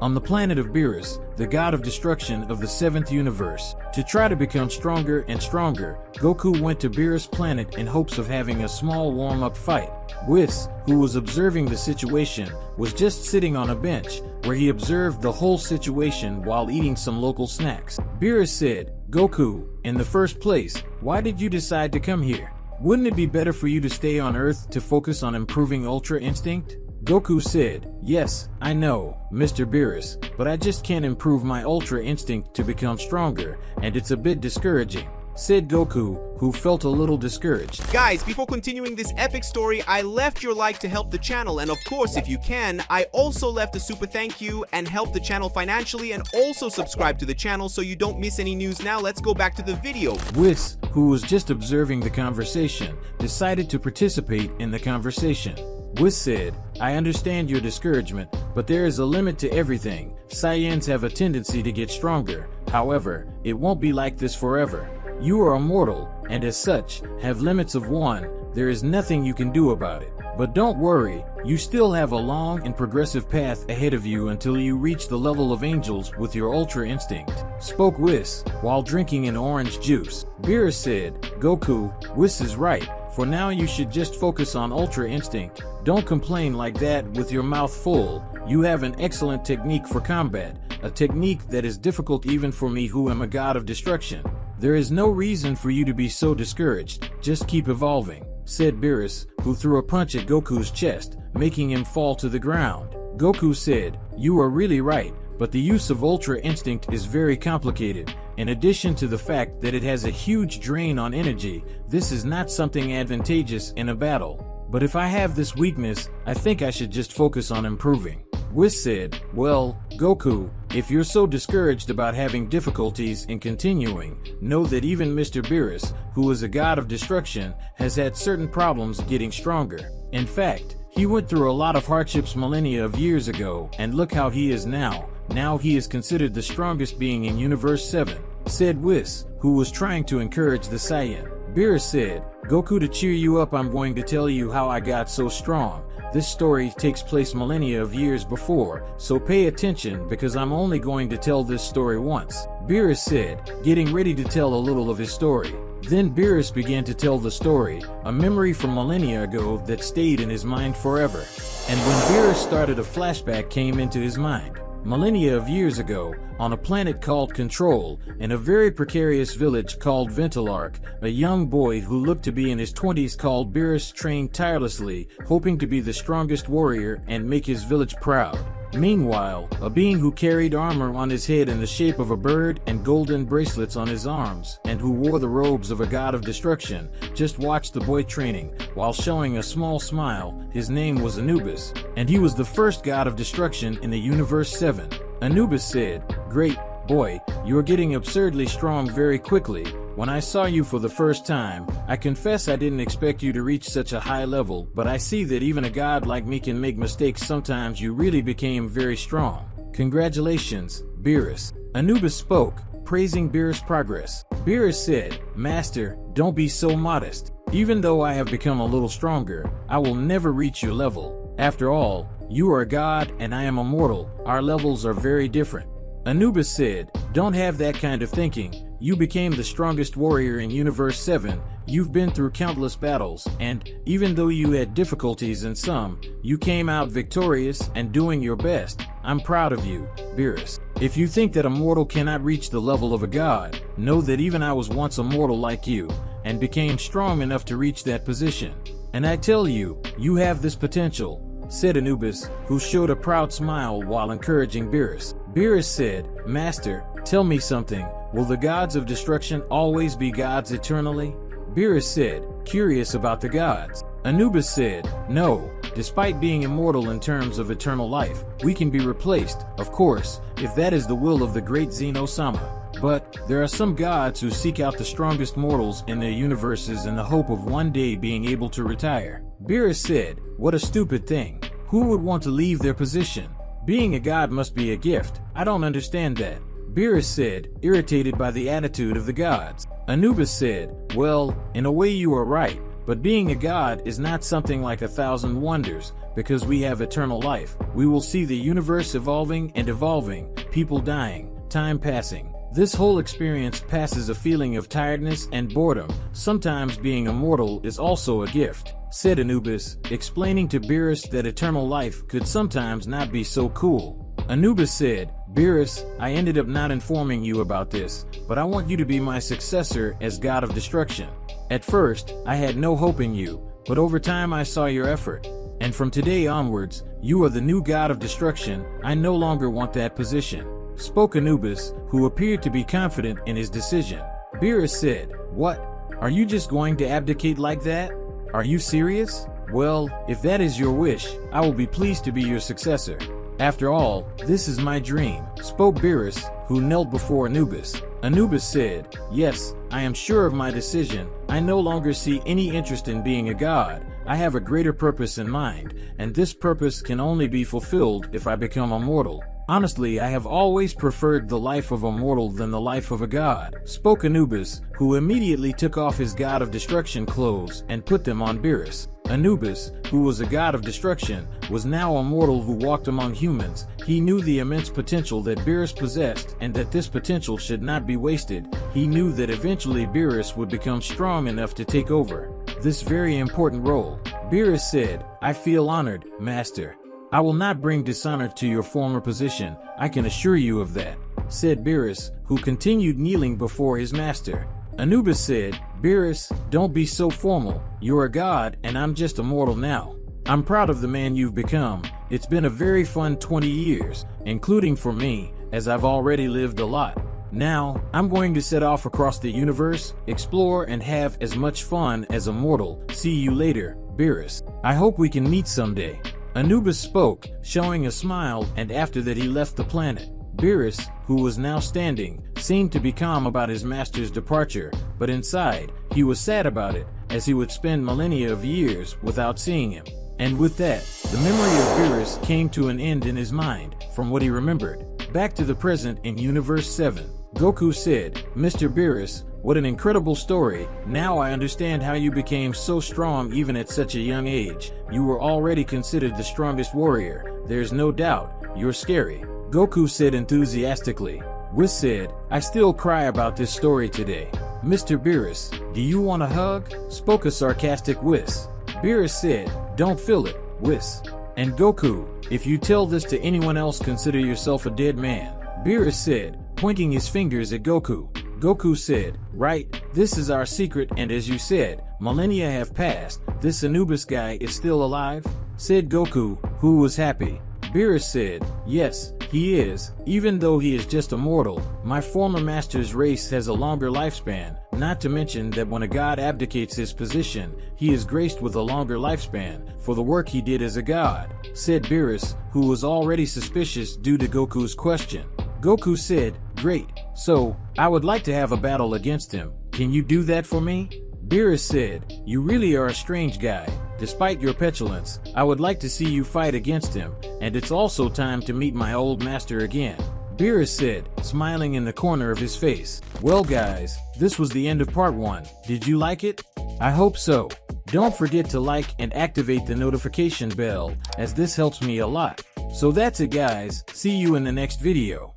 on the planet of Beerus, the god of destruction of the 7th universe. To try to become stronger and stronger, Goku went to Beerus' planet in hopes of having a small warm-up fight. Whis, who was observing the situation, was just sitting on a bench, where he observed the whole situation while eating some local snacks. Beerus said, "Goku, in the first place, why did you decide to come here? Wouldn't it be better for you to stay on Earth to focus on improving Ultra Instinct?" Goku said, "Yes, I know, Mr. Beerus, but I just can't improve my Ultra Instinct to become stronger, and it's a bit discouraging," said Goku, who felt a little discouraged. Guys, before continuing this epic story, I left your like to help the channel, and of course, if you can, I also left a super thank you and help the channel financially, and also subscribe to the channel so you don't miss any news. Now let's go back to the video. Whis, who was just observing the conversation, decided to participate in the conversation. Whis said, "I understand your discouragement, but there is a limit to everything. Saiyans have a tendency to get stronger. However, it won't be like this forever. You are immortal, and as such, have limits of one. There is nothing you can do about it. But don't worry, you still have a long and progressive path ahead of you until you reach the level of angels with your Ultra Instinct," spoke Whis, while drinking an orange juice. Beerus said, "Goku, Whis is right. For now you should just focus on Ultra Instinct. Don't complain like that with your mouth full. You have an excellent technique for combat, a technique that is difficult even for me who am a god of destruction. There is no reason for you to be so discouraged. Just keep evolving," said Beerus, who threw a punch at Goku's chest, making him fall to the ground. Goku said, "You are really right, but the use of Ultra Instinct is very complicated. In addition to the fact that it has a huge drain on energy, this is not something advantageous in a battle. But if I have this weakness, I think I should just focus on improving." Whis said, "Well, Goku, if you're so discouraged about having difficulties in continuing, know that even Mr. Beerus, who is a god of destruction, has had certain problems getting stronger. In fact, he went through a lot of hardships millennia of years ago, and look how he is now. Now he is considered the strongest being in Universe 7, said Whis, who was trying to encourage the Saiyan. Beerus said, "Goku, to cheer you up, I'm going to tell you how I got so strong. This story takes place millennia of years before, so pay attention because I'm only going to tell this story once." Beerus said, getting ready to tell a little of his story. Then Beerus began to tell the story, a memory from millennia ago that stayed in his mind forever. And when Beerus started, a flashback came into his mind. Millennia of years ago, on a planet called Control, in a very precarious village called Ventilark, a young boy who looked to be in his 20s called Beerus trained tirelessly, hoping to be the strongest warrior and make his village proud. Meanwhile, a being who carried armor on his head in the shape of a bird and golden bracelets on his arms, and who wore the robes of a god of destruction, just watched the boy training, while showing a small smile. His name was Anubis, and he was the first god of destruction in the Universe 7. Anubis said, "Great, boy, you're getting absurdly strong very quickly. When I saw you for the first time, I confess I didn't expect you to reach such a high level, but I see that even a god like me can make mistakes sometimes. You really became very strong. Congratulations, Beerus." Anubis spoke, praising Beerus' progress. Beerus said, "Master, don't be so modest. Even though I have become a little stronger, I will never reach your level. After all, you are a god and I am a mortal. Our levels are very different." Anubis said, "Don't have that kind of thinking. You became the strongest warrior in Universe 7, you've been through countless battles, and even though you had difficulties in some, you came out victorious and doing your best. I'm proud of you, Beerus. If you think that a mortal cannot reach the level of a god, know that even I was once a mortal like you, and became strong enough to reach that position. And I tell you, you have this potential," said Anubis, who showed a proud smile while encouraging Beerus. Beerus said, "Master, tell me something. Will the gods of destruction always be gods eternally?" Beerus said, curious about the gods. Anubis said, "No, despite being immortal in terms of eternal life, we can be replaced, of course, if that is the will of the great Zeno-sama. But there are some gods who seek out the strongest mortals in their universes in the hope of one day being able to retire." Beerus said, "What a stupid thing. Who would want to leave their position? Being a god must be a gift. I don't understand that." Beerus said, irritated by the attitude of the gods. Anubis said, "Well, in a way you are right, but being a god is not something like 1,000 wonders. because we have eternal life. We will see the universe evolving and evolving, people dying, time passing. This whole experience passes a feeling of tiredness and boredom. Sometimes being immortal is also a gift, said Anubis, explaining to Beerus that eternal life could sometimes not be so cool. Anubis said, Beerus, I ended up not informing you about this, but I want you to be my successor as God of Destruction. At first, I had no hope in you, but over time I saw your effort. And from today onwards, you are the new God of Destruction. I no longer want that position, spoke Anubis, who appeared to be confident in his decision. Beerus said, What? Are you just going to abdicate like that? Are you serious? Well, if that is your wish, I will be pleased to be your successor. After all, this is my dream, spoke Beerus, who knelt before Anubis. Anubis said, Yes, I am sure of my decision. I no longer see any interest in being a god. I have a greater purpose in mind, and this purpose can only be fulfilled if I become immortal. Honestly, I have always preferred the life of a mortal than the life of a god, spoke Anubis, who immediately took off his God of Destruction clothes and put them on Beerus. Anubis, who was a god of destruction, was now a mortal who walked among humans. He knew the immense potential that Beerus possessed and that this potential should not be wasted. He knew that eventually Beerus would become strong enough to take over this very important role. Beerus said, I feel honored, Master. I will not bring dishonor to your former position, I can assure you of that, said Beerus, who continued kneeling before his master. Anubis said, Beerus, don't be so formal. You're a god and I'm just a mortal now. I'm proud of the man you've become. It's been a very fun 20 years, including for me, as I've already lived a lot. Now, I'm going to set off across the universe, explore and have as much fun as a mortal. See you later, Beerus. I hope we can meet someday. Anubis spoke, showing a smile, and after that he left the planet. Beerus, who was now standing, seemed to be calm about his master's departure, but inside, he was sad about it, as he would spend millennia of years without seeing him. And with that, the memory of Beerus came to an end in his mind, from what he remembered. Back to the present in Universe 7. Goku said, Mr. Beerus, what an incredible story. Now I understand how you became so strong even at such a young age. You were already considered the strongest warrior. There's no doubt. You're scary, Goku said enthusiastically. Whis said, I still cry about this story today. Mr. Beerus, do you want a hug? Spoke a sarcastic Whis. Beerus said, don't feel it, Whis. And Goku, if you tell this to anyone else, consider yourself a dead man, Beerus said, pointing his fingers at Goku. Goku said, right, this is our secret, and as you said, millennia have passed, this Anubis guy is still alive? Said Goku, who was happy. Beerus said, yes, he is, even though he is just a mortal. My former master's race has a longer lifespan, not to mention that when a god abdicates his position, he is graced with a longer lifespan for the work he did as a god, said Beerus, who was already suspicious due to Goku's question. Goku said, great, so, I would like to have a battle against him. Can you do that for me? Beerus said, you really are a strange guy. Despite your petulance, I would like to see you fight against him, and it's also time to meet my old master again. Beerus said, smiling in the corner of his face. Well guys, this was the end of part 1. Did you like it? I hope so. Don't forget to like and activate the notification bell, as this helps me a lot. So that's it guys, see you in the next video.